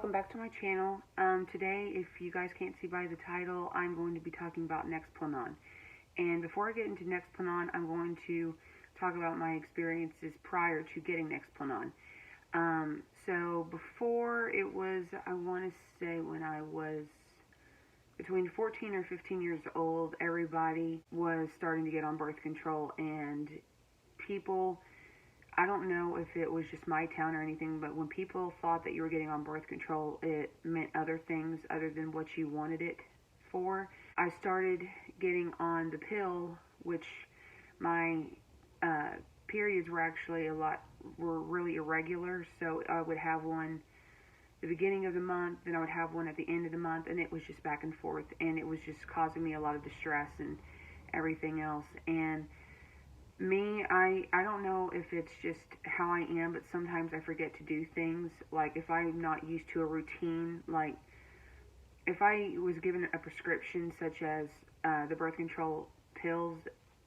welcome back to my channel. Today, if you guys can't see by the title, I'm going to be talking about Nexplanon. And before I get into Nexplanon, I'm going to talk about my experiences prior to getting Nexplanon. So before it was, I want to say when I was between 14 or 15 years old, everybody was starting to get on birth control, and people, I don't know if it was just my town or anything, but when people thought that you were getting on birth control, it meant other things other than what you wanted it for. I started getting on the pill, which my periods were actually were really irregular, so I would have one the beginning of the month, then I would have one at the end of the month, and it was just back and forth, and it was just causing me a lot of distress and everything else. And me, I don't know if it's just how I am, but sometimes I forget to do things. Like if I'm not used to a routine, like if I was given a prescription such as the birth control pills,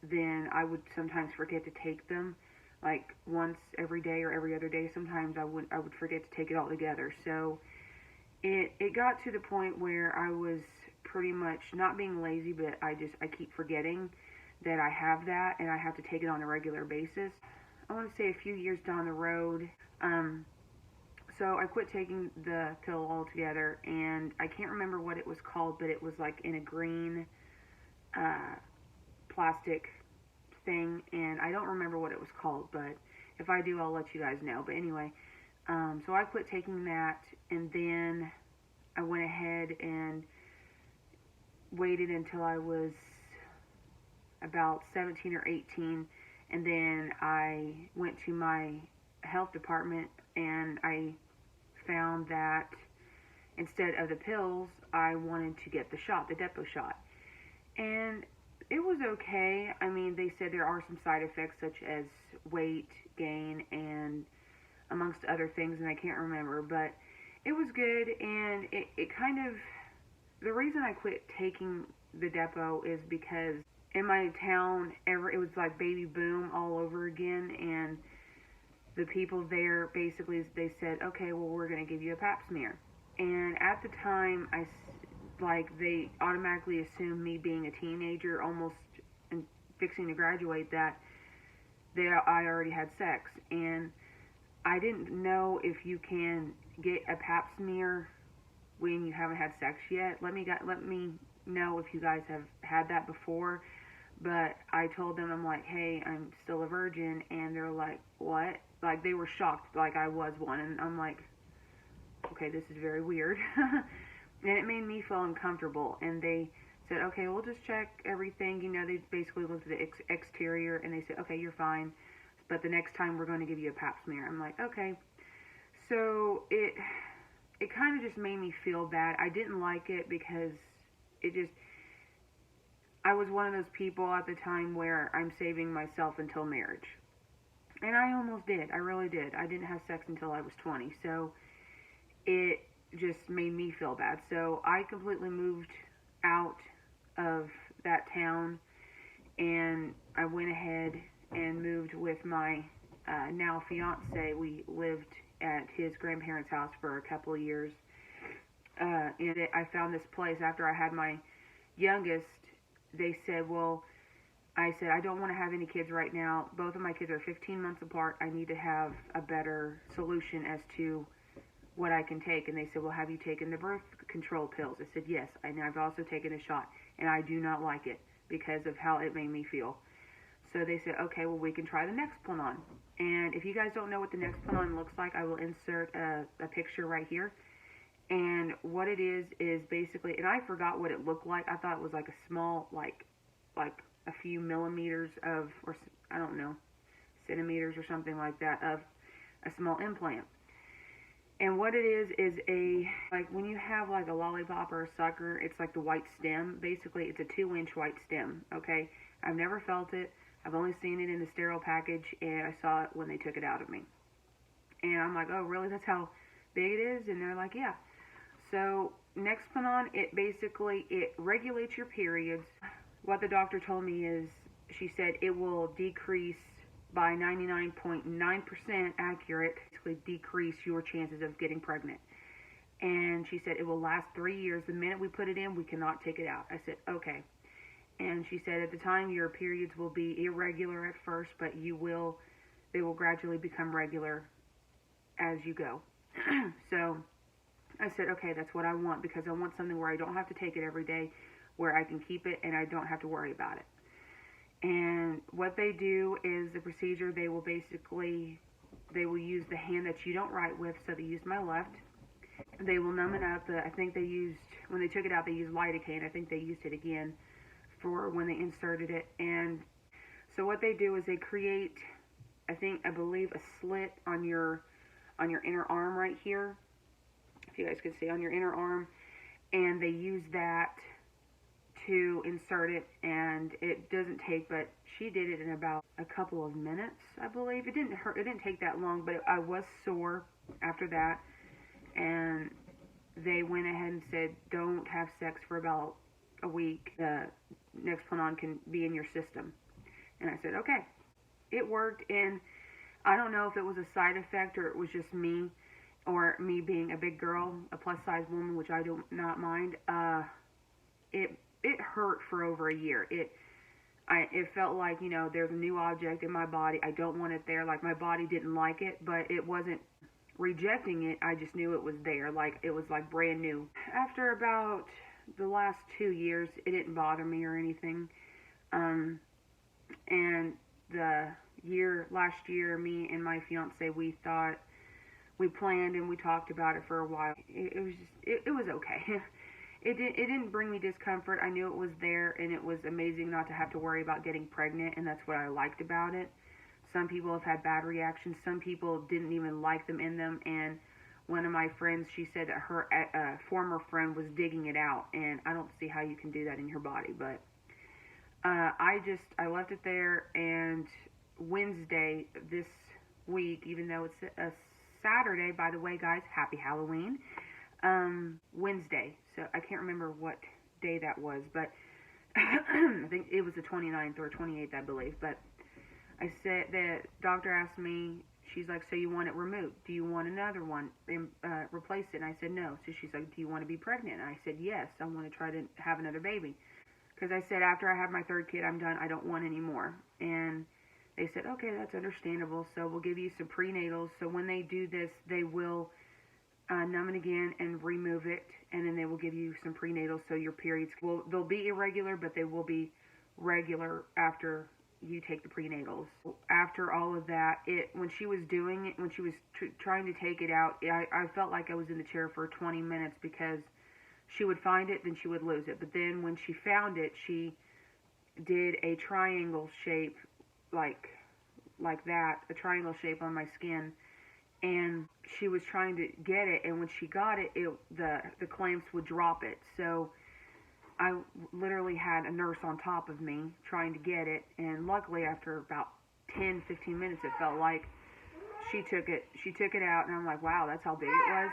then I would sometimes forget to take them, like once every day or every other day. Sometimes I would forget to take it all together. So it got to the point where I was pretty much not being lazy, but I keep forgetting that I have that and I have to take it on a regular basis. I want to say a few years down the road, so I quit taking the pill altogether, and I can't remember what it was called, but it was like in a green plastic thing, and I don't remember what it was called, but if I do, I'll let you guys know. But anyway, so I quit taking that, and then I went ahead and waited until I was about 17 or 18, and then I went to my health department, and I found that instead of the pills, I wanted to get the shot, the depot shot. And it was okay. I mean, they said there are some side effects such as weight gain and amongst other things, and I can't remember, but it was good. And it kind of, the reason I quit taking the depot is because in my town, it was like baby boom all over again, and the people there basically, they said, okay, well, we're going to give you a pap smear. And at the time, they automatically assumed me being a teenager, almost and fixing to graduate, that I already had sex. And I didn't know if you can get a pap smear when you haven't had sex yet. Let me know if you guys have had that before. But I told them, I'm like, hey, I'm still a virgin, and they're like, what? Like, they were shocked like I was one, and I'm like, okay, this is very weird. And it made me feel uncomfortable, and they said, okay, we'll just check everything. You know, they basically looked at the exterior, and they said, okay, you're fine, but the next time we're going to give you a pap smear. I'm like, okay. So it kind of just made me feel bad. I didn't like it because I was one of those people at the time where I'm saving myself until marriage. And I almost did. I really did. I didn't have sex until I was 20. So it just made me feel bad. So I completely moved out of that town, and I went ahead and moved with my now fiance. We lived at his grandparents' house for a couple of years. And I found this place after I had my youngest. They said, well, I said, I don't want to have any kids right now. Both of my kids are 15 months apart. I need to have a better solution as to what I can take. And they said, well, have you taken the birth control pills? I said, yes, and I've also taken a shot, and I do not like it because of how it made me feel. So they said, okay, well, we can try the Nexplanon. And if you guys don't know what the Nexplanon looks like, I will insert a picture right here. And what it is basically, and I forgot what it looked like. I thought it was like a small, like a few millimeters of, or I don't know, centimeters or something like that, of a small implant. And what it is like when you have like a lollipop or a sucker, it's like the white stem. Basically, it's a 2-inch white stem, okay? I've never felt it. I've only seen it in the sterile package, and I saw it when they took it out of me. And I'm like, oh, really? That's how big it is? And they're like, yeah. So Nexplanon, it regulates your periods. What the doctor told me is, she said it will decrease by 99.9% accurate, basically decrease your chances of getting pregnant. And she said, it will last 3 years. The minute we put it in, we cannot take it out. I said, okay. And she said, at the time, your periods will be irregular at first, but they will gradually become regular as you go. So I said, okay, that's what I want, because I want something where I don't have to take it every day, where I can keep it and I don't have to worry about it. And what they do is the procedure, they will use the hand that you don't write with, so they used my left. They will numb it up. I think they used, when they took it out, they used lidocaine. I think they used it again for when they inserted it. And so what they do is they create, I believe, a slit on your inner arm right here. If you guys can see, on your inner arm. And they use that to insert it, and it doesn't take, but she did it in about a couple of minutes, I believe. It didn't hurt, it didn't take that long, but I was sore after that, and they went ahead and said, don't have sex for about a week. The Nexplanon can be in your system. And I said, okay. It worked, and I don't know if it was a side effect or it was just me, or me being a big girl, a plus-size woman, which I do not mind. It hurt for over a year. It felt like, there's a new object in my body. I don't want it there. Like, my body didn't like it, but it wasn't rejecting it. I just knew it was there. Like, it was like brand new. After about the last 2 years, it didn't bother me or anything. And last year, me and my fiance, we planned and we talked about it for a while. It was okay. It didn't bring me discomfort. I knew it was there, and it was amazing not to have to worry about getting pregnant, and that's what I liked about it. Some people have had bad reactions. Some people didn't even like them in them, and one of my friends, she said that her former friend was digging it out, and I don't see how you can do that in your body, but I left it there, and Wednesday this week, even though it's a Saturday, by the way, guys, happy Halloween. Wednesday, so I can't remember what day that was, but I think it was the 29th or 28th, I believe. But I said, the doctor asked me, she's like, so you want it removed? Do you want another one and replace it? And I said no. So she's like, do you want to be pregnant? And I said yes, I want to try to have another baby, because I said after I have my third kid, I'm done. I don't want any more. And they said, okay, that's understandable. So we'll give you some prenatals. So when they do this, they will numb it again and remove it, and then they will give you some prenatals, so your periods they'll be irregular, but they will be regular after you take the prenatals. After all of that, when she was doing it, when she was trying to take it out, I felt like I was in the chair for 20 minutes, because she would find it, then she would lose it. But then when she found it, she did a triangle shape, like that, a triangle shape on my skin. And she was trying to get it, and when she got it, the clamps would drop it. So I literally had a nurse on top of me trying to get it, and luckily after about 10-15 minutes, it felt like she took it out, and I'm like, wow, that's how big it was.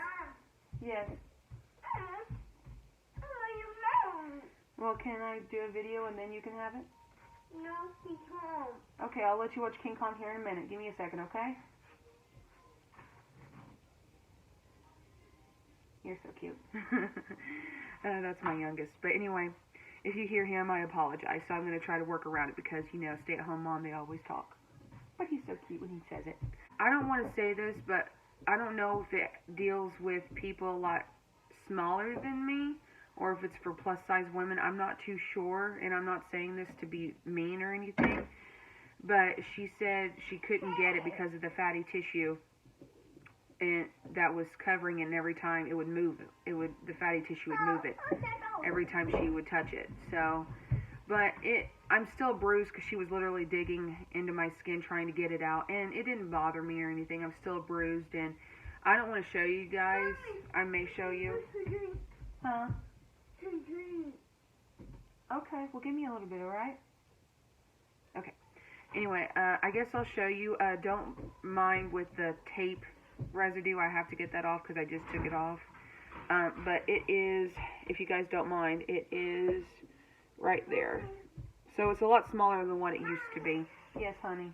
Yes. Well, can I do a video and then you can have it? No, King Kong. Okay, I'll let you watch King Kong here in a minute. Give me a second, okay? You're so cute. That's my youngest. But anyway, if you hear him, I apologize. So I'm going to try to work around it, because, stay-at-home mom, they always talk. But he's so cute when he says it. I don't want to say this, but I don't know if it deals with people a lot smaller than me, or if it's for plus-size women. I'm not too sure, and I'm not saying this to be mean or anything. But she said she couldn't get it because of the fatty tissue, and that was covering it, and every time it would move, the fatty tissue would move it every time she would touch it. So, but I'm still bruised, because she was literally digging into my skin trying to get it out, and it didn't bother me or anything. I'm still bruised, and I don't want to show you guys. I may show you. Huh? Okay, well, give me a little bit, alright? Okay. Anyway, I guess I'll show you. Don't mind with the tape residue. I have to get that off because I just took it off. But it is, if you guys don't mind, it is right there. So it's a lot smaller than what it used to be. Yes, honey.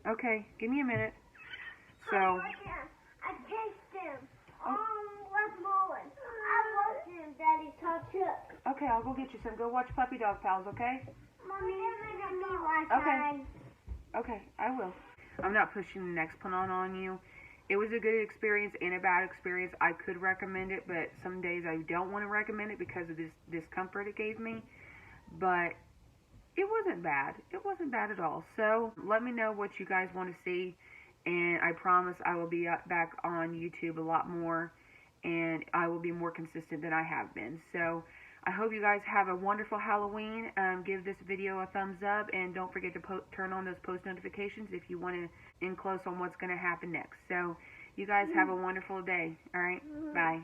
Okay, give me a minute. So, I taste them. Westmoreland. I'm watching Daddy's Hot Chip. Okay, I'll go get you some. Go watch Puppy Dog Pals, okay? Mommy, give me one time. Okay, I will. I'm not pushing the Nexplanon on you. It was a good experience and a bad experience. I could recommend it, but some days I don't want to recommend it because of this discomfort it gave me. But it wasn't bad. It wasn't bad at all. So let me know what you guys want to see, and I promise I will be back on YouTube a lot more, and I will be more consistent than I have been. So I hope you guys have a wonderful Halloween. Give this video a thumbs up, and don't forget to turn on those post notifications if you want to in close on what's going to happen next. So you guys have a wonderful day. All right, bye.